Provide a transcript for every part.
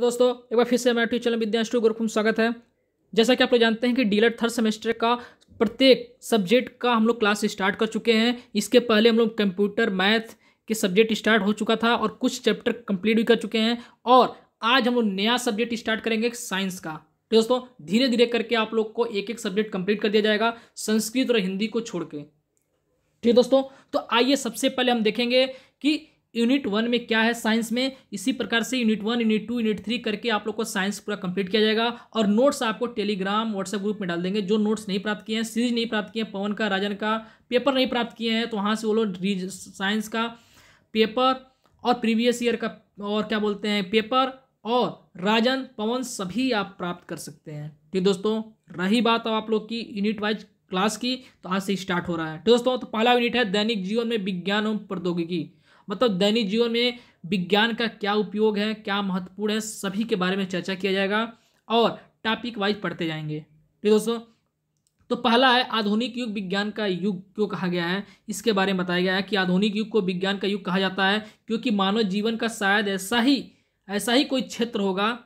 दोस्तों एक बार फिर से हमारे यूट्यूब चैनल विद्यांशु गुरुकुल स्वागत है। जैसा कि आप लोग जानते हैं कि डीएलएड थर्ड सेमेस्टर का प्रत्येक सब्जेक्ट का हम लोग क्लास स्टार्ट कर चुके हैं। इसके पहले हम लोग कंप्यूटर मैथ के सब्जेक्ट स्टार्ट हो चुका था और कुछ चैप्टर कंप्लीट भी कर चुके हैं और आज हम लोग नया सब्जेक्ट स्टार्ट करेंगे साइंस का। तो दोस्तों धीरे धीरे करके आप लोग को एक एक सब्जेक्ट कंप्लीट कर दिया जाएगा, संस्कृत और हिंदी को छोड़ के। ठीक दोस्तों, तो आइए सबसे पहले हम देखेंगे कि यूनिट 1 में क्या है साइंस में। इसी प्रकार से यूनिट 1, यूनिट 2, यूनिट 3 करके आप लोग को साइंस पूरा कंप्लीट किया जाएगा और नोट्स आपको टेलीग्राम व्हाट्सएप ग्रुप में डाल देंगे। जो नोट्स नहीं प्राप्त किए हैं, सीरीज नहीं प्राप्त किए हैं, पवन का राजन का पेपर नहीं प्राप्त किए हैं, तो वहाँ से वो लोग साइंस का पेपर और प्रीवियस ईयर का और क्या बोलते हैं पेपर और राजन पवन सभी आप प्राप्त कर सकते हैं। ठीक दोस्तों, रही बात अब आप लोग की यूनिट वाइज क्लास की, तो आज से स्टार्ट हो रहा है। दोस्तों तो पहला यूनिट है दैनिक जीवन में विज्ञान एवं प्रौद्योगिकी। मतलब दैनिक जीवन में विज्ञान का क्या उपयोग है, क्या महत्वपूर्ण है, सभी के बारे में चर्चा किया जाएगा और टॉपिक वाइज पढ़ते जाएंगे। ठीक दोस्तों, तो पहला है आधुनिक युग विज्ञान का युग क्यों कहा गया है। इसके बारे में बताया गया है कि आधुनिक युग को विज्ञान का युग कहा जाता है क्योंकि मानव जीवन का शायद ऐसा ही कोई क्षेत्र होगा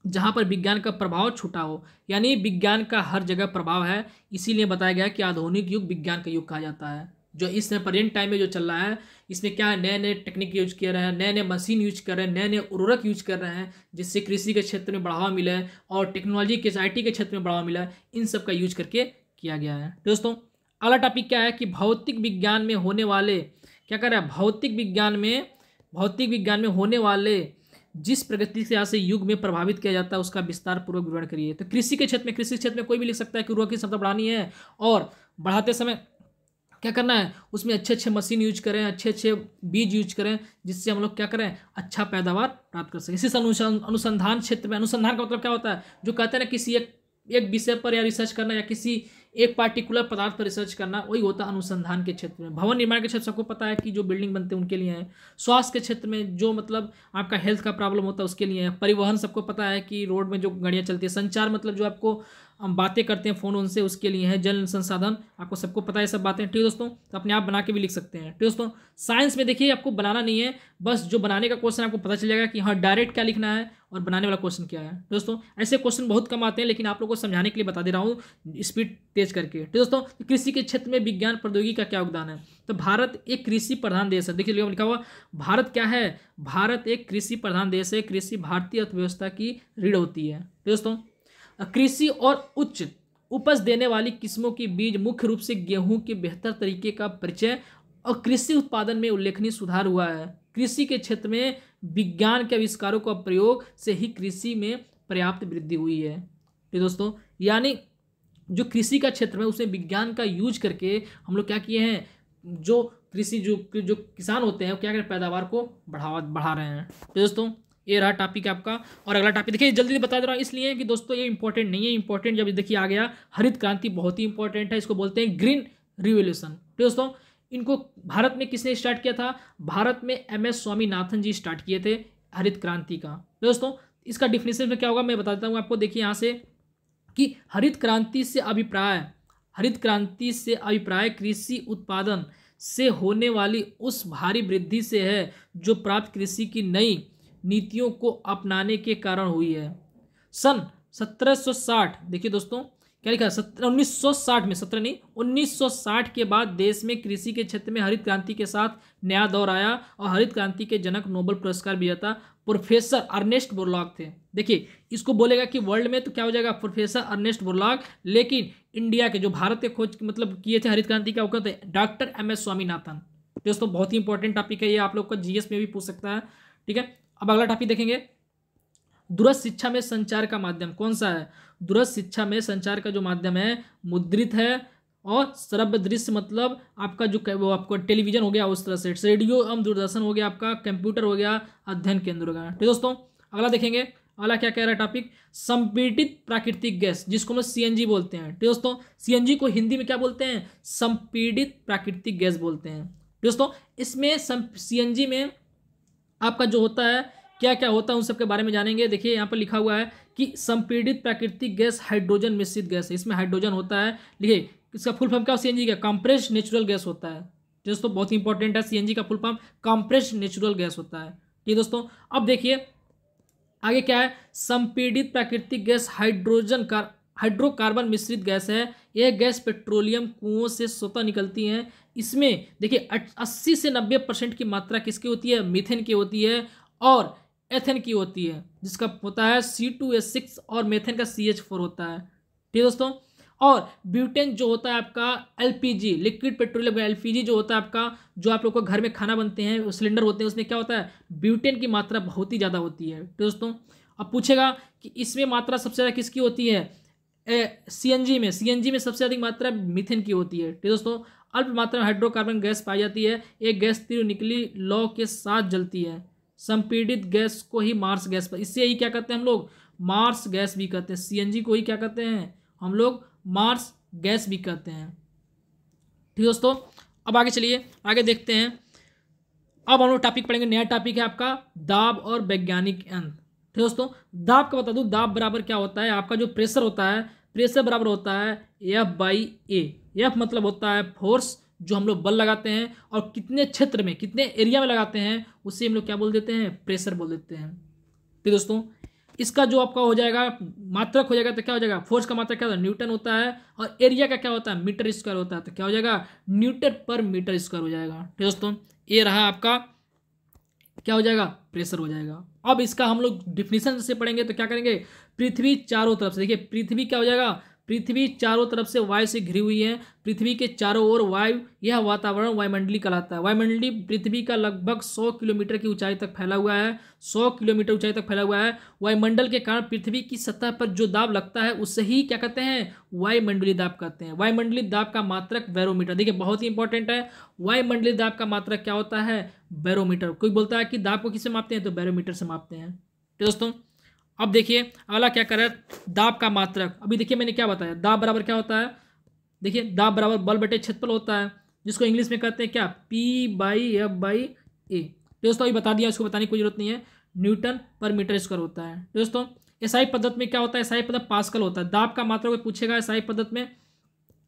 जहाँ पर विज्ञान का प्रभाव छूटा हो, यानी विज्ञान का हर जगह प्रभाव है। इसीलिए बताया गया कि आधुनिक युग विज्ञान का युग कहा जाता है। जो इस प्रेजेंट टाइम में जो चल रहा है, इसमें क्या है, नए नए टेक्निक यूज कर रहे हैं, नए नए मशीन यूज कर रहे हैं, नए नए उर्वरक यूज कर रहे हैं, जिससे कृषि के क्षेत्र में बढ़ावा मिला है और टेक्नोलॉजी के आईटी के क्षेत्र में बढ़ावा मिला है। इन सब का यूज करके किया गया है। दोस्तों अगला टॉपिक क्या है कि भौतिक विज्ञान में होने वाले क्या कर रहा है, भौतिक विज्ञान में होने वाले जिस प्रगति से आज युग में प्रभावित किया जाता है उसका विस्तार पूर्वक विवरण करिए। तो कृषि के क्षेत्र में कोई भी लिख सकता है कि उर्वरक की क्षमता बढ़ानी है और बढ़ाते समय क्या करना है, उसमें अच्छे अच्छे मशीन यूज करें, अच्छे अच्छे बीज यूज करें, जिससे हम लोग क्या करें, अच्छा पैदावार प्राप्त कर सकें। इसी से अनुसंधान क्षेत्र में, अनुसंधान का मतलब क्या होता है, जो कहते हैं ना किसी एक विषय पर या रिसर्च करना या किसी एक पार्टिकुलर पदार्थ पर रिसर्च करना, वही होता है अनुसंधान के क्षेत्र में। भवन निर्माण के क्षेत्र सबको पता है कि जो बिल्डिंग बनते हैं उनके लिए है। स्वास्थ्य के क्षेत्र में जो मतलब आपका हेल्थ का प्रॉब्लम होता है उसके लिए है। परिवहन सबको पता है कि रोड में जो गाड़ियाँ चलती है। संचार मतलब जो आपको हम बातें करते हैं फ़ोन उनसे, उसके लिए है। जल संसाधन आपको सबको पता है सब बातें। ठीक दोस्तों, तो अपने आप बना के भी लिख सकते हैं। ठीक दोस्तों, साइंस में देखिए आपको बनाना नहीं है, बस जो बनाने का क्वेश्चन आपको पता चल जाएगा कि हाँ डायरेक्ट क्या लिखना है और बनाने वाला क्वेश्चन क्या है। दोस्तों ऐसे क्वेश्चन बहुत कम आते हैं, लेकिन आप लोगों को समझाने के लिए बता दे रहा हूँ स्पीड तेज करके। ठीक दोस्तों, कृषि के क्षेत्र में विज्ञान प्रौद्योगिकी का क्या योगदान है। तो भारत एक कृषि प्रधान देश है। देखिए लिखा हुआ भारत क्या है, भारत एक कृषि प्रधान देश है। कृषि भारतीय अर्थव्यवस्था की रीढ़ होती है। दोस्तों कृषि और उच्च उपज देने वाली किस्मों की बीज, मुख्य रूप से गेहूं के बेहतर तरीके का परिचय और कृषि उत्पादन में उल्लेखनीय सुधार हुआ है। कृषि के क्षेत्र में विज्ञान के आविष्कारों का प्रयोग से ही कृषि में पर्याप्त वृद्धि हुई है। तो दोस्तों यानी जो कृषि का क्षेत्र में उसमें विज्ञान का यूज करके हम लोग क्या किए हैं, जो कृषि जो किसान होते हैं वो क्या करें, पैदावार को बढ़ा रहे हैं। तो दोस्तों ये रहा टॉपिक आपका। और अगला टॉपिक देखिए जल्दी बता दे रहा हूँ इसलिए कि दोस्तों ये इंपॉर्टेंट नहीं है। इंपॉर्टेंट जब देखिए आ गया, हरित क्रांति बहुत ही इंपॉर्टेंट है। इसको बोलते हैं ग्रीन रिवोल्यूशन। तो दोस्तों इनको भारत में किसने स्टार्ट किया था, भारत में MS स्वामीनाथन जी स्टार्ट किए थे हरित क्रांति का। तो दोस्तों इसका डिफिनेशन में क्या होगा मैं बता देता हूँ आपको। देखिए यहाँ से कि हरित क्रांति से अभिप्राय कृषि उत्पादन से होने उस उस भारी वृद्धि से है जो प्राप्त कृषि की नई नीतियों को अपनाने के कारण हुई है। सन 1760 देखिए दोस्तों क्या लिखा है, 1960 में, 17 नहीं 1960 के बाद देश में कृषि के क्षेत्र में हरित क्रांति के साथ नया दौर आया और हरित क्रांति के जनक नोबेल पुरस्कार विजेता प्रोफेसर अर्नेस्ट बोरलॉग थे। देखिए इसको बोलेगा कि वर्ल्ड में तो क्या हो जाएगा, प्रोफेसर अर्नेस्ट बोरलॉग, लेकिन इंडिया के जो भारत के खोज मतलब किए थे हरित क्रांति का, वो कहते हैं डॉक्टर MS स्वामीनाथन। दोस्तों बहुत ही इंपॉर्टेंट टॉपिक है ये, आप लोग का GS में भी पूछ सकता है। ठीक है, अब अगला टॉपिक देखेंगे, दूरस्थ शिक्षा में संचार का माध्यम कौन सा है। दूरस्थ शिक्षा में संचार का जो माध्यम है मुद्रित है और श्रव्य दृश्य मतलब आपका जो वो आपको टेलीविजन हो गया, उस तरह से रेडियो एवं दूरदर्शन हो गया, आपका कंप्यूटर हो गया, अध्ययन केंद्र हो गया। ठीक दोस्तों अगला देखेंगे, अगला क्या कह रहा है टॉपिक, संपीड़ित प्राकृतिक गैस जिसको हम CNG बोलते हैं। ठीक दोस्तों CNG को हिंदी में क्या बोलते हैं, संपीड़ित प्राकृतिक गैस बोलते हैं। दोस्तों इसमें CNG में आपका जो होता है क्या क्या होता है उन सब के बारे में जानेंगे। देखिए यहाँ पर लिखा हुआ है कि संपीड़ित प्राकृतिक गैस हाइड्रोजन मिश्रित गैस है, इसमें हाइड्रोजन होता है। देखिए इसका फुल फॉर्म क्या, CNG का कंप्रेस्ड नेचुरल गैस होता है। दोस्तों बहुत ही इंपॉर्टेंट है, CNG का full form compressed natural gas होता है। ठीक दोस्तों अब देखिए आगे क्या है, संपीड़ित प्राकृतिक गैस हाइड्रोकार्बन मिश्रित गैस है। यह गैस पेट्रोलियम कुओं से स्वतः निकलती है। इसमें देखिए 80 से 90% की मात्रा किसकी होती है, मीथेन की होती है और एथेन की होती है, जिसका होता है C2H6 और मेथेन का CH4 होता है। ठीक है दोस्तों। और ब्यूटेन जो होता है आपका LPG, लिक्विड पेट्रोलियम LPG जो होता है आपका, जो आप लोग को घर में खाना बनते हैं सिलेंडर होते हैं, उसमें क्या होता है, ब्यूटेन की मात्रा बहुत ही ज़्यादा होती है। तो दोस्तों अब पूछेगा कि इसमें मात्रा सबसे ज़्यादा किसकी होती है, CNG में सबसे अधिक मात्रा मीथेन की होती है। ठीक है दोस्तों। अल्प मात्रा में हाइड्रोकार्बन गैस पाई जाती है। एक गैस तीव्र निकली लौ के साथ जलती है। संपीड़ित गैस को ही मार्स गैस पर, इससे ही क्या कहते हैं हम लोग, मार्स गैस भी कहते हैं। CNG को ही क्या कहते हैं हम लोग, मार्स गैस भी कहते हैं। ठीक दोस्तों। अब आगे चलिए, आगे देखते हैं। अब हम लोग टॉपिक पढ़ेंगे, नया टॉपिक है आपका दाब और वैज्ञानिक यंत्र। ठीक दोस्तों। दाब का बता दूं, दाब बराबर क्या होता है, आपका जो प्रेशर होता है, प्रेशर बराबर होता है F/A। F मतलब होता है फोर्स, जो हम लोग बल लगाते हैं, और कितने क्षेत्र में, कितने एरिया में लगाते हैं, उसे हम लोग क्या बोल देते हैं, प्रेशर बोल देते हैं। ठीक दोस्तों। इसका जो आपका हो जाएगा मात्रक हो जाएगा, तो क्या हो जाएगा, फोर्स का मात्रक क्या होता है, न्यूटन होता है, और एरिया का क्या होता है, मीटर स्क्वायर होता है। तो क्या हो जाएगा, न्यूटन पर मीटर स्क्वायर हो जाएगा। ठीक दोस्तों। ये रहा आपका क्या हो जाएगा, प्रेशर हो जाएगा। अब इसका हम लोग डिफिनीशन से पढ़ेंगे तो क्या करेंगे, पृथ्वी चारों तरफ से, देखिए पृथ्वी क्या हो जाएगा, पृथ्वी चारों तरफ से वायु से घिरी हुई है। पृथ्वी के चारों ओर वायु, यह वातावरण वायुमंडली कहलाता है। वायुमंडली पृथ्वी का लगभग 100 किलोमीटर की ऊंचाई तक फैला हुआ है। 100 किलोमीटर ऊंचाई तक फैला हुआ है। वायुमंडल के कारण पृथ्वी की सतह पर जो दाब लगता है उससे ही क्या कहते हैं, वायुमंडलीय दाब कहते हैं। वायुमंडलीय दाब का मात्रक बैरोमीटर, देखिए बहुत ही इंपॉर्टेंट है। वायुमंडलीय दाब का मात्रक क्या होता है, बैरोमीटर। कोई बोलता है कि दाब को किससे मापते हैं, तो बैरोमीटर से मापते हैं। तो दोस्तों अब देखिए अगला क्या करे, दाब का मात्रक। अभी देखिए मैंने क्या बताया, दाब बराबर क्या होता है, देखिए दाब बराबर बल बटे क्षेत्रफल होता है, जिसको इंग्लिश में कहते हैं क्या, P/F/A। दोस्तों अभी बता दिया, इसको बताने की कोई जरूरत नहीं है, न्यूटन पर मीटर स्क्वायर होता है। दोस्तों एसआई पद्धति में क्या होता है, एसआई पद्धति पास्कल होता है। दाब का मात्रक कोई पूछेगा एसआई पद्धति में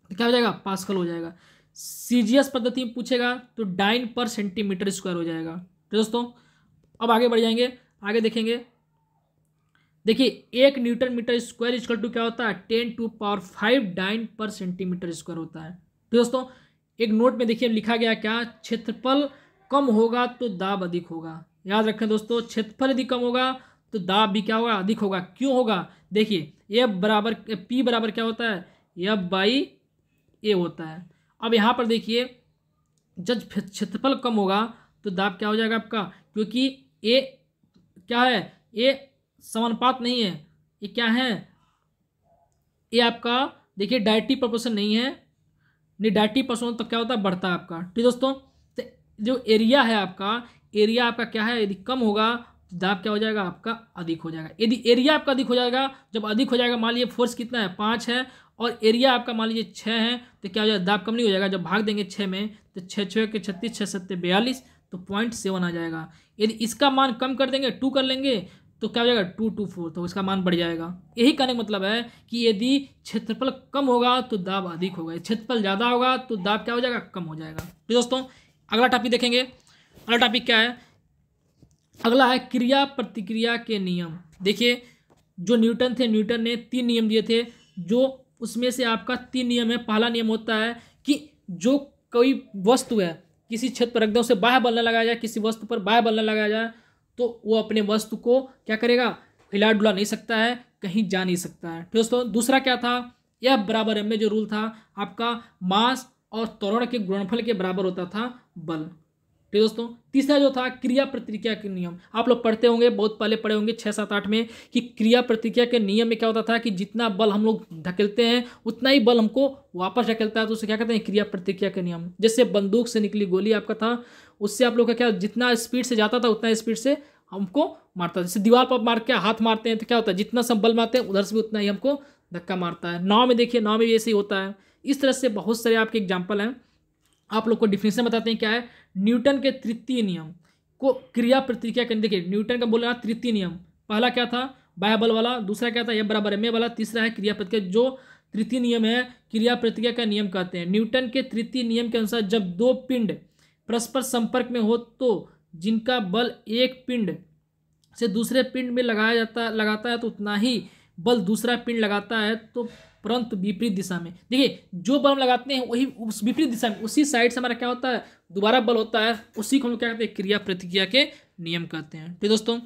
तो क्या हो जाएगा, पास्कल हो जाएगा। CGS पद्धति में पूछेगा तो डाइन पर सेंटीमीटर स्क्वायर हो जाएगा। तो दोस्तों अब आगे बढ़ जाएंगे, आगे देखेंगे। देखिए 1 newton metre square equal to क्या होता है, 10⁵ डाइन पर सेंटीमीटर स्क्वायर होता है। तो दोस्तों एक नोट में देखिए लिखा गया क्या, क्षेत्रफल कम होगा तो दाब अधिक होगा। याद रखें दोस्तों, क्षेत्रफल यदि कम होगा तो दाब भी क्या होगा, अधिक होगा। क्यों होगा, देखिए P बराबर क्या होता है, F/A होता है। अब यहाँ पर देखिए जब क्षेत्रफल कम होगा तो दाब क्या हो जाएगा आपका, क्योंकि A क्या है, A समानुपात नहीं है, ये क्या है, ये आपका देखिए डायरेक्टिव प्रोपोर्शन नहीं है, नहीं डायरेक्टिव प्रोपोर्शन तब क्या होता है, बढ़ता है आपका। ठीक दोस्तों। तो जो एरिया है आपका, एरिया आपका क्या है, यदि कम होगा तो दाब क्या हो जाएगा आपका, अधिक हो जाएगा। यदि एरिया आपका अधिक हो जाएगा, जब अधिक हो जाएगा, मान लीजिए फोर्स कितना है, 5 है, और एरिया आपका मान लीजिए 6 है, तो क्या हो जाएगा, दाब कम नहीं हो जाएगा। जब भाग देंगे 6 में तो 6×6 = 36, 6×7 = 42, तो 0.7 आ जाएगा। यदि इसका मान कम कर देंगे, 2 कर लेंगे, तो क्या हो जाएगा, 2×4, तो इसका मान बढ़ जाएगा। यही कहने का मतलब है कि यदि क्षेत्रफल कम होगा तो दाब अधिक होगा, क्षेत्रफल ज़्यादा होगा तो दाब क्या हो जाएगा, कम हो जाएगा। तो दोस्तों अगला टॉपिक देखेंगे। अगला टॉपिक क्या है, अगला है क्रिया प्रतिक्रिया के नियम। देखिए जो न्यूटन थे, न्यूटन ने 3 नियम दिए थे, जो उसमें से आपका 3 नियम है। पहला नियम होता है कि जो कोई वस्तु है किसी क्षेत्र पर एकदम से बाह्य बल न लगाया जाए, किसी वस्तु पर बाह्य बल न लगाया जाए, तो वो अपने वस्तु को क्या करेगा, हिला डुला नहीं सकता है, कहीं जा नहीं सकता है। तो दोस्तों दूसरा क्या था, F/m में जो रूल था आपका, मास और त्वरण के गुणनफल के बराबर होता था बल। ठीक दोस्तों। तीसरा जो था क्रिया प्रतिक्रिया के नियम, आप लोग पढ़ते होंगे, बहुत पहले पढ़े होंगे 6, 7, 8 में, कि क्रिया प्रतिक्रिया के नियम में क्या होता था कि जितना बल हम लोग धकेलते हैं उतना ही बल हमको वापस धकेलता है, तो उसे क्या कहते हैं, क्रिया प्रतिक्रिया के नियम। जैसे बंदूक से निकली गोली आपका था, उससे आप लोग का क्या, जितना स्पीड से जाता था उतना स्पीड से हमको मारता है। जैसे दीवार पर मार के हाथ मारते हैं तो क्या होता है, जितना सब बल मारते हैं उधर से भी उतना ही हमको धक्का मारता है। नाव में देखिए, नाव में भी ऐसे ही होता है। इस तरह से बहुत सारे आपके एग्जाम्पल हैं। आप लोग को डिफिनेशन बताते हैं क्या है, न्यूटन के तृतीय नियम को क्रिया प्रतिक्रिया करने। देखिए न्यूटन का बोला तृतीय नियम, पहला क्या था, बाह्य बल वाला, दूसरा क्या था, F/ma वाला, तीसरा है क्रिया प्रतिक्रिया। जो तृतीय नियम है क्रिया प्रतिक्रिया का नियम कहते हैं। न्यूटन के तृतीय नियम के अनुसार जब 2 पिंड परस्पर संपर्क में हो तो जिनका बल एक पिंड से दूसरे पिंड में लगाता है तो उतना ही बल दूसरा पिंड लगाता है, तो परंतु विपरीत दिशा में। देखिए जो बल हम लगाते हैं वही उस विपरीत दिशा में, उसी साइड से हमारा क्या होता है, दोबारा बल होता है। उसी को हम लोग क्या कहते हैं, क्रिया प्रतिक्रिया के नियम कहते हैं। ठीक दोस्तों,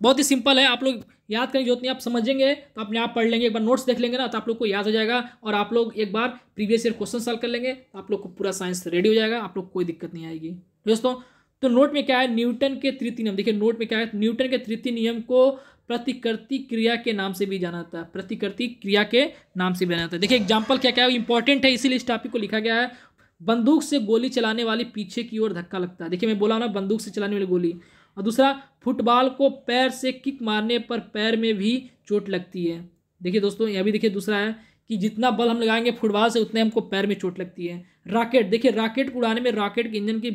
बहुत ही सिंपल है, आप लोग याद करने की जरूरत नहीं, आप समझेंगे तो अपने आप पढ़ लेंगे, एक बार नोट्स देख लेंगे ना तो आप लोग को याद हो जाएगा, और आप लोग एक बार प्रीवियस ईयर क्वेश्चन सॉल्व कर लेंगे तो आप लोग को पूरा साइंस रेडी हो जाएगा, आप लोग कोई दिक्कत नहीं आएगी। दोस्तों तो नोट में क्या है, न्यूटन के तृतीय नियम। देखिए नोट में क्या है, न्यूटन के तृतीय नियम को प्रतिकृति क्रिया के नाम से भी जाना जाता है, प्रतिकृति क्रिया के नाम से भी जाना जाता है। देखिए एग्जाम्पल क्या क्या है, इंपॉर्टेंट है इसीलिए इस टॉपिक को लिखा गया है। बंदूक से गोली चलाने वाली पीछे की ओर धक्का लगता है। देखिए मैं बोला ना, बंदूक से चलाने वाली गोली। और दूसरा, फुटबॉल को पैर से किक मारने पर पैर में भी चोट लगती है। देखिए दोस्तों यह भी देखिए दूसरा है कि जितना बल हम लगाएंगे फुटबॉल से उतने हमको पैर में चोट लगती है। रॉकेट, देखिए रॉकेट को उड़ाने में रॉकेट के इंजन के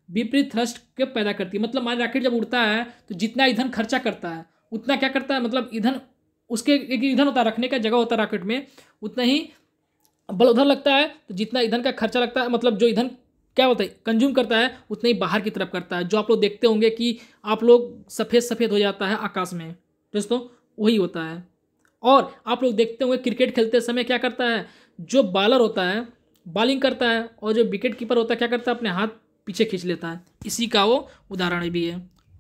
विपरीत थ्रस्ट के पैदा करती है। मतलब हमारा रॉकेट जब उड़ता है तो जितना ईंधन खर्चा करता है उतना क्या करता है, मतलब ईंधन उसके एक ईंधन होता है, रखने का जगह होता है रॉकेट में, उतना ही बल उधर लगता है। तो जितना ईंधन का खर्चा लगता है, मतलब जो ईंधन क्या होता है कंज्यूम करता है, उतना ही बाहर की तरफ करता है। जो आप लोग देखते होंगे कि आप लोग सफ़ेद सफ़ेद हो जाता है आकाश में, दोस्तों वही होता है। और आप लोग देखते होंगे क्रिकेट खेलते समय क्या करता है, जो बॉलर होता है बॉलिंग करता है, और जो विकेट कीपर होता है क्या करता है, अपने हाथ पीछे खींच लेता है। इसी का वो उदाहरण भी है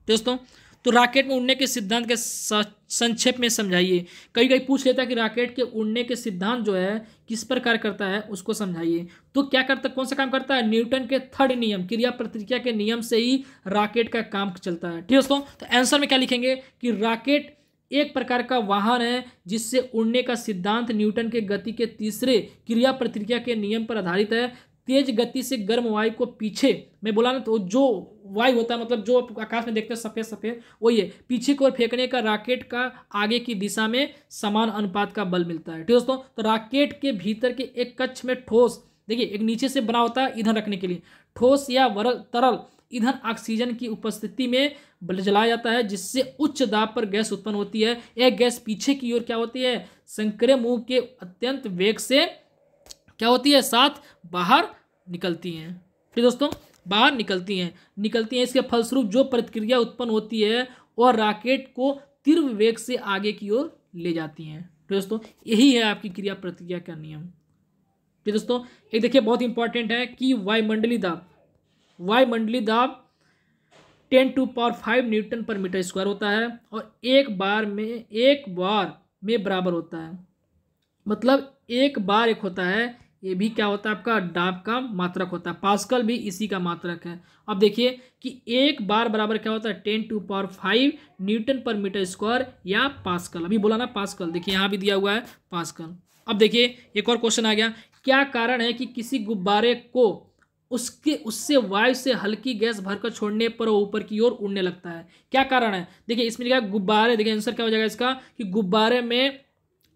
दोस्तों। तो रॉकेट में उड़ने के सिद्धांत के संक्षेप में समझाइए। कई कई पूछ लेता है कि रॉकेट के उड़ने के सिद्धांत जो है किस प्रकार करता है, उसको समझाइए। तो क्या करता है, कौन सा काम करता है, न्यूटन के थर्ड नियम, क्रिया प्रतिक्रिया के नियम से ही रॉकेट का काम चलता है। ठीक दोस्तों, तो आंसर में क्या लिखेंगे कि रॉकेट एक प्रकार का वाहन है जिससे उड़ने का सिद्धांत न्यूटन के गति के तीसरे क्रिया प्रतिक्रिया के नियम पर आधारित है। तेज गति से गर्म वायु को पीछे, मैं बोला ना, तो जो वायु होता है, मतलब जो आकाश में देखते हैं सफेद सफेद, वही है, पीछे की ओर फेंकने का रॉकेट का आगे की दिशा में समान अनुपात का बल मिलता है। ठीक दोस्तों, तो रॉकेट के भीतर के एक कक्ष में ठोस, देखिए एक नीचे से बना होता है ईंधन रखने के लिए, ठोस या तरल ईंधन ऑक्सीजन की उपस्थिति में जलाया जाता है, जिससे उच्च दाब पर गैस उत्पन्न होती है। यह गैस पीछे की ओर क्या होती है, संक्रिय मुंह के अत्यंत वेग से क्या होती है, साथ बाहर निकलती हैं। ठीक दोस्तों, बाहर निकलती हैं। इसके फलस्वरूप जो प्रतिक्रिया उत्पन्न होती है और रॉकेट को तीव्र वेग से आगे की ओर ले जाती हैं। तो दोस्तों यही है आपकी क्रिया प्रतिक्रिया का नियम। ठीक दोस्तों, एक देखिए बहुत इंपॉर्टेंट है कि वायुमंडलीय दाब 10⁵ न्यूटन पर मीटर स्क्वायर होता है और एक बार में बराबर होता है। मतलब एक बार एक होता है, ये भी क्या होता है आपका दाब का मात्रक होता है। पास्कल भी इसी का मात्रक है। अब देखिए कि एक बार बराबर क्या होता है, 10⁵ न्यूटन पर मीटर स्क्वायर या पास्कल। अभी बोला ना पास्कल, देखिए यहाँ भी दिया हुआ है पास्कल। अब देखिए एक और क्वेश्चन आ गया, क्या कारण है कि किसी गुब्बारे को उससे वायु से हल्की गैस भरकर छोड़ने पर वो ऊपर की ओर उड़ने लगता है? क्या कारण है? देखिए इसमें लिखा है गुब्बारे, देखिए आंसर क्या हो जाएगा इसका कि गुब्बारे में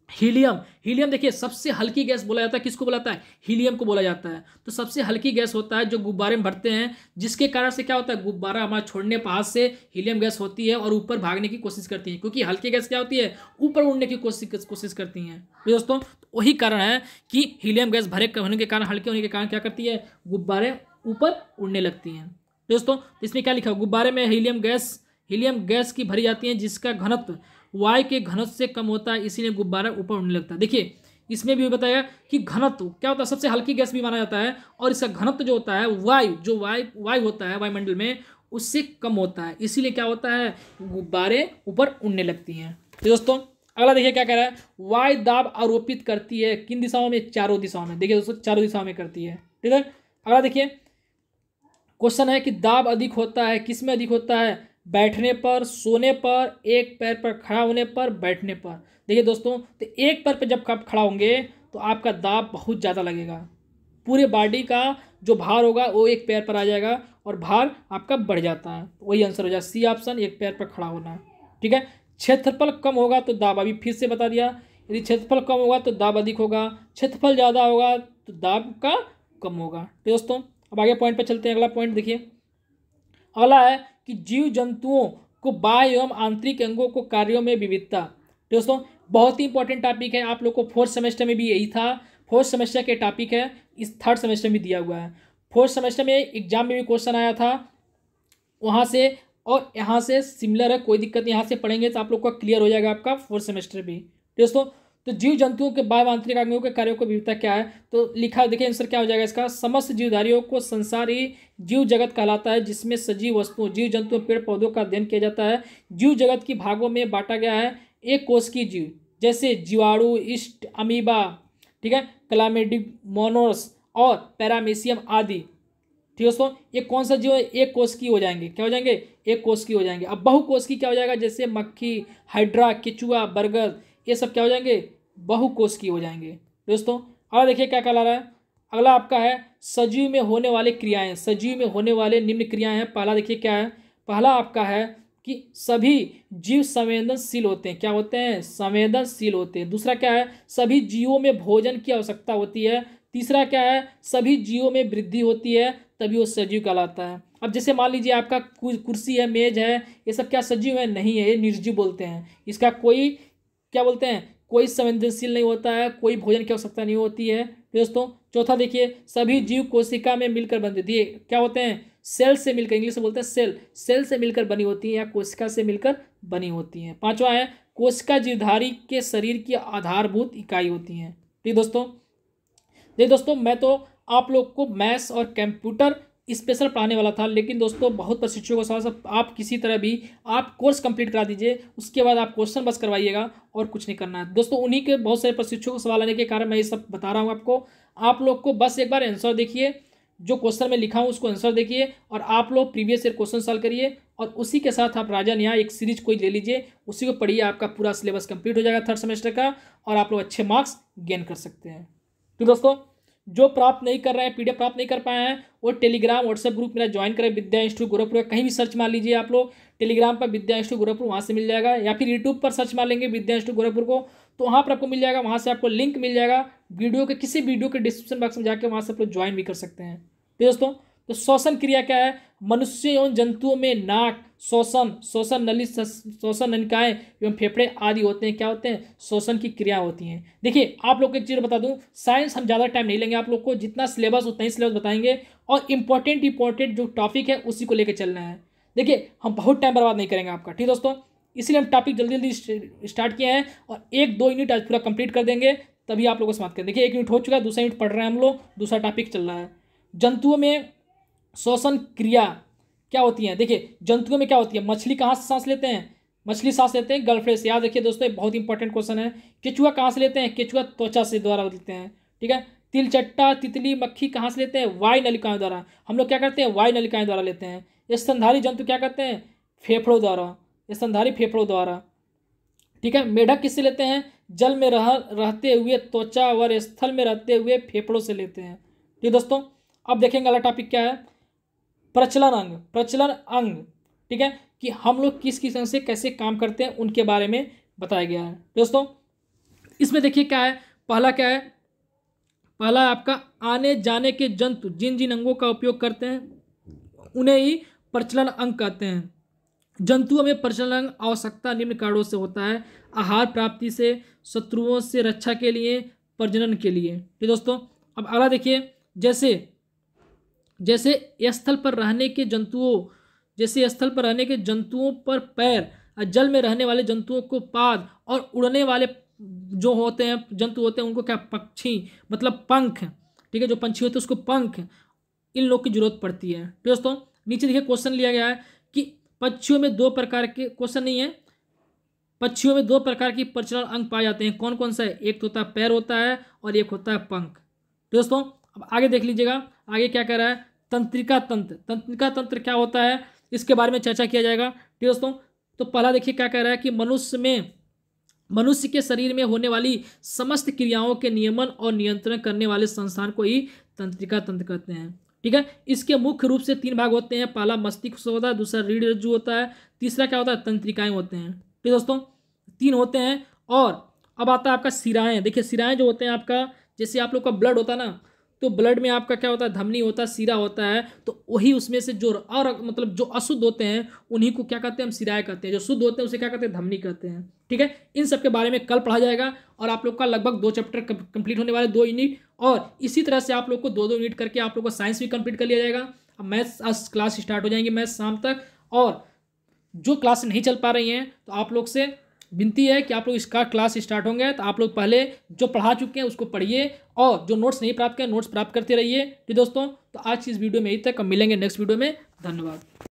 हीलियम देखिए सबसे हल्की गैस बोला जाता है। किसको बोला जाता है? हीलियम को बोला जाता है। तो सबसे हल्की गैस होता है जो गुब्बारे में भरते हैं, जिसके कारण से क्या होता है, गुब्बारा हमारा छोड़ने पर हाथ से हीलियम गैस होती है और ऊपर भागने की कोशिश करती है, क्योंकि हल्की गैस क्या होती है, ऊपर उड़ने की कोशिश करती हैं। तो दोस्तों वही कारण है कि हीलियम गैस भरे होने के कारण, हल्के होने के कारण क्या करती है, गुब्बारे ऊपर उड़ने लगती हैं। दोस्तों इसमें क्या लिखा, गुब्बारे में हीलियम गैस की भरी जाती है, जिसका घनत्व वायु के घनत्व से कम होता है, इसीलिए गुब्बारा ऊपर उड़ने लगता है। देखिए इसमें भी बताया कि घनत्व क्या होता है, सबसे हल्की गैस भी माना जाता है, और इसका घनत्व जो होता है वायु होता है वायुमंडल में, उससे कम होता है, इसीलिए क्या होता है, गुब्बारे ऊपर उड़ने लगती हैं। तो दोस्तों अगला देखिए क्या कह रहा है, वायु दाब आरोपित करती है किन दिशाओं में, चारों दिशाओं में। देखिए दोस्तों चारों दिशाओं में करती है। ठीक है, अगला देखिए क्वेश्चन है कि दाब अधिक होता है, किस में अधिक होता है, बैठने पर, सोने पर, एक पैर पर खड़ा होने पर, बैठने पर। देखिए दोस्तों तो एक पैर पर जब आप खड़ा होंगे तो आपका दाब बहुत ज़्यादा लगेगा, पूरे बॉडी का जो भार होगा वो एक पैर पर आ जाएगा और भार आपका बढ़ जाता है। तो वही आंसर हो जाए सी ऑप्शन, एक पैर पर खड़ा होना। ठीक है, क्षेत्रफल कम होगा तो दाब, अभी फिर से बता दिया, यदि क्षेत्रफल कम होगा तो दाब अधिक होगा, क्षेत्रफल ज़्यादा होगा तो दाब का कम होगा। तो दोस्तों अब आगे पॉइंट पर चलते हैं। अगला पॉइंट देखिए, अगला है कि जीव जंतुओं को बाह्य एवं आंतरिक अंगों को कार्यों में विविधता। दोस्तों बहुत ही इंपॉर्टेंट टॉपिक है, आप लोग को फोर्थ सेमेस्टर में भी यही था, फोर्थ सेमेस्टर के टॉपिक है, इस थर्ड सेमेस्टर में दिया हुआ है। फोर्थ सेमेस्टर में एग्जाम में भी क्वेश्चन आया था, वहाँ से और यहाँ से सिमिलर है, कोई दिक्कत नहीं, यहाँ से पढ़ेंगे तो आप लोग का क्लियर हो जाएगा आपका फोर्थ सेमेस्टर भी। दोस्तों तो जीव जंतुओं के बाह्य आंतरिक अंगों के कार्यों को विविधता क्या है, तो लिखा देखिए आंसर क्या हो जाएगा इसका, समस्त जीवधारियों को संसार ही जीव जगत कहलाता है, जिसमें सजीव वस्तुओं जीव जंतुओं पेड़ पौधों का अध्ययन किया जाता है। जीव जगत की भागों में बांटा गया है, एक कोष की जीव जैसे जीवाणु, ईस्ट, अमीबा, ठीक है, क्लामिडीमोनास और पैरामीशियम आदि। ठीक है दोस्तों, ये कौन सा जीव है, एक कोष की हो जाएंगे, क्या हो जाएंगे, एक कोष की हो जाएंगे। अब बहुकोष की क्या हो जाएगा, जैसे मक्खी, हाइड्रा, केचुआ, बरगद, ये सब क्या हो जाएंगे, बहुकोष की हो जाएंगे। दोस्तों अगला देखिए क्या कहला रहा है, अगला आपका है सजीव में होने वाले क्रियाएं, सजीव में होने वाले निम्न क्रियाएं हैं। पहला देखिए क्या है, पहला आपका है कि सभी जीव संवेदनशील होते हैं, क्या होते हैं, संवेदनशील होते हैं। दूसरा क्या है, सभी जीवों में भोजन की आवश्यकता होती है। तीसरा क्या है, सभी जीवों में वृद्धि होती है, तभी वो सजीव कहलाता है। अब जैसे मान लीजिए आपका कुर्सी है, मेज है, ये सब क्या सजीव है, नहीं है, ये निर्जीव बोलते हैं। इसका कोई क्या बोलते हैं, कोई संवेदनशील नहीं होता है, कोई भोजन की आवश्यकता नहीं होती है। दोस्तों चौथा देखिए, सभी जीव कोशिका में मिलकर बनते हैं, क्या होते हैं, सेल से मिलकर, इंग्लिश में बोलते हैं सेल, सेल से मिलकर बनी होती है या कोशिका से मिलकर बनी होती हैं। पांचवा है, कोशिका जीवधारी के शरीर की आधारभूत इकाई होती हैं। ठीक दोस्तों, देखिए दोस्तों मैं तो आप लोग को मैथ्स और कंप्यूटर स्पेशल पढ़ाने वाला था, लेकिन दोस्तों बहुत प्रशिक्षकों का सवाल, सब आप किसी तरह भी आप कोर्स कंप्लीट करा दीजिए, उसके बाद आप क्वेश्चन बस करवाइएगा और कुछ नहीं करना है। दोस्तों उन्हीं के बहुत सारे प्रशिक्षकों का सवाल आने के कारण मैं ये सब बता रहा हूँ आपको। आप लोग को बस एक बार आंसर देखिए, जो क्वेश्चन में लिखा हूँ उसको आंसर देखिए, और आप लोग प्रीवियस ईयर क्वेश्चन सॉल्व करिए, और उसी के साथ आप राजा न्याय एक सीरीज कोई ले लीजिए, उसी को पढ़िए, आपका पूरा सिलेबस कंप्लीट हो जाएगा थर्ड सेमेस्टर का, और आप लोग अच्छे मार्क्स गेन कर सकते हैं। तो दोस्तों जो प्राप्त नहीं कर रहे हैं, पीडीएफ प्राप्त नहीं कर पाए हैं, वो टेलीग्राम व्हाट्सएप ग्रुप मेरा ज्वाइन करें, विद्या इंस्टीट्यूट गोरखपुर, कहीं भी सर्च मार लीजिए आप लोग टेलीग्राम पर विद्या इंस्टीट्यूट गोरखपुर, वहाँ से मिल जाएगा, या फिर यूट्यूब पर सर्च मार लेंगे विद्या इंस्टीट्यूट गोरखपुर को, तो वहाँ पर आपको मिल जाएगा, वहाँ से आपको लिंक मिल जाएगा वीडियो के, किसी वीडियो के डिस्क्रिप्शन बॉक्स में जाकर वहाँ से आप लोग ज्वाइन भी कर सकते हैं। तो दोस्तों तो श्वसन क्रिया क्या है, मनुष्य एवं जंतुओं में नाक, श्वसन नली, श्वसन नलिकाएं एवं फेफड़े आदि होते हैं, क्या होते हैं, श्वसन की क्रिया होती हैं। देखिए आप लोग को एक चीज़ बता दूं, साइंस हम ज़्यादा टाइम नहीं लेंगे, आप लोग को जितना सिलेबस उतना ही सिलेबस बताएंगे, और इंपॉर्टेंट जो टॉपिक है उसी को लेकर चलना है। देखिए हम बहुत टाइम बर्बाद नहीं करेंगे आपका, ठीक दोस्तों, इसलिए हम टॉपिक जल्दी जल्दी स्टार्ट किए हैं, और 1-2 यूनिट आज पूरा कंप्लीट कर देंगे, तभी आप लोगों को समाप्त करें। देखिए 1 यूनिट हो चुका है, दूसरा यूनिट पढ़ रहे हैं हम लोग, दूसरा टॉपिक चल रहा है। जंतुओं में श्वसन क्रिया क्या होती है, देखिए जंतुओं में क्या होती है, मछली कहाँ से सांस लेते हैं, मछली सांस लेते हैं गलफड़े से, याद रखिए दोस्तों, बहुत इंपॉर्टेंट क्वेश्चन है। केचुआ कहाँ से लेते हैं, केचुआ त्वचा से द्वारा लेते हैं, ठीक है। तिलचट्टा, तितली, मक्खी कहाँ से लेते हैं, वायु नलिकाओं द्वारा, हम लोग क्या करते हैं, वायु नलिकाओं द्वारा लेते हैं। स्तनधारी जंतु क्या करते हैं, फेफड़ों द्वारा, स्तनधारी फेफड़ों द्वारा, ठीक है। मेढक किससे लेते हैं, जल में रहते हुए त्वचा और स्थल में रहते हुए फेफड़ों से लेते हैं। ठीक दोस्तों, अब देखेंगे अगला टॉपिक क्या है, प्रचलन अंग, प्रचलन अंग, ठीक है, कि हम लोग किस किस अंग से कैसे काम करते हैं उनके बारे में बताया गया है। दोस्तों इसमें देखिए क्या है, पहला क्या है, पहला आपका आने जाने के जंतु जिन जिन अंगों का उपयोग करते हैं उन्हें ही प्रचलन अंग कहते हैं। जंतुओं में प्रचलन अंग आवश्यकता निम्न कारणों से होता है, आहार प्राप्ति से, शत्रुओं से रक्षा के लिए, प्रजनन के लिए। ठीक दोस्तों, अब अगला देखिए, जैसे स्थल पर रहने के जंतुओं, जैसे स्थल पर रहने के जंतुओं पर पैर, जल में रहने वाले जंतुओं को पाद, और उड़ने वाले जो होते हैं जंतु होते हैं उनको क्या, पक्षी, मतलब पंख, ठीक है, जो पंछी होते हैं उसको पंख, इन लोग की जरूरत पड़ती है। तो दोस्तों नीचे देखिए क्वेश्चन लिया गया है कि पक्षियों में 2 प्रकार के, क्वेश्चन नहीं है, पक्षियों में 2 प्रकार की प्रचलन अंग पाए जाते हैं, कौन कौन सा है, एक तो होता है पैर होता है और एक होता है पंख। तो दोस्तों अब आगे देख लीजिएगा, आगे क्या कह रहा है, तंत्रिका तंत्र, तंत्रिका तंत्र क्या होता है इसके बारे में चर्चा किया जाएगा। ठीक दोस्तों, तो पहला देखिए क्या कह रहा है कि मनुष्य के शरीर में होने वाली समस्त क्रियाओं के नियमन और नियंत्रण करने वाले संस्थान को ही तंत्रिका तंत्र कहते हैं। ठीक है, इसके मुख्य रूप से 3 भाग होते हैं, पहला मस्तिष्क होता है, दूसरा रीढ़ रज्जु होता है, तीसरा क्या होता है, तंत्रिकाएं होते हैं। ठीक दोस्तों 3 होते हैं। और अब आता है आपका सिराएं, देखिए सिराएं जो होते हैं आपका, जैसे आप लोग का ब्लड होता है ना, तो ब्लड में आपका क्या होता है, धमनी होता है, सीरा होता है, तो वही उसमें से जो और मतलब जो अशुद्ध होते हैं उन्हीं को क्या कहते हैं, हम सिराएं कहते हैं, जो शुद्ध होते हैं उसे क्या कहते हैं, धमनी कहते हैं। ठीक है, इन सब के बारे में कल पढ़ा जाएगा, और आप लोग का लगभग 2 चैप्टर कंप्लीट होने वाले, 2 यूनिट, और इसी तरह से आप लोग को 2-2 यूनिट करके आप लोग का साइंस भी कंप्लीट कर लिया जाएगा। अब मैथ्स आज क्लास स्टार्ट हो जाएंगे, मैथ्स शाम तक, और जो क्लास नहीं चल पा रही हैं तो आप लोग से विनती है कि आप लोग इसका क्लास स्टार्ट होंगे तो आप लोग पहले जो पढ़ा चुके हैं उसको पढ़िए और जो नोट्स नहीं प्राप्त किए नोट्स प्राप्त करते रहिए। ठीक दोस्तों, तो आज की इस वीडियो में यही तक, हम मिलेंगे नेक्स्ट वीडियो में। धन्यवाद।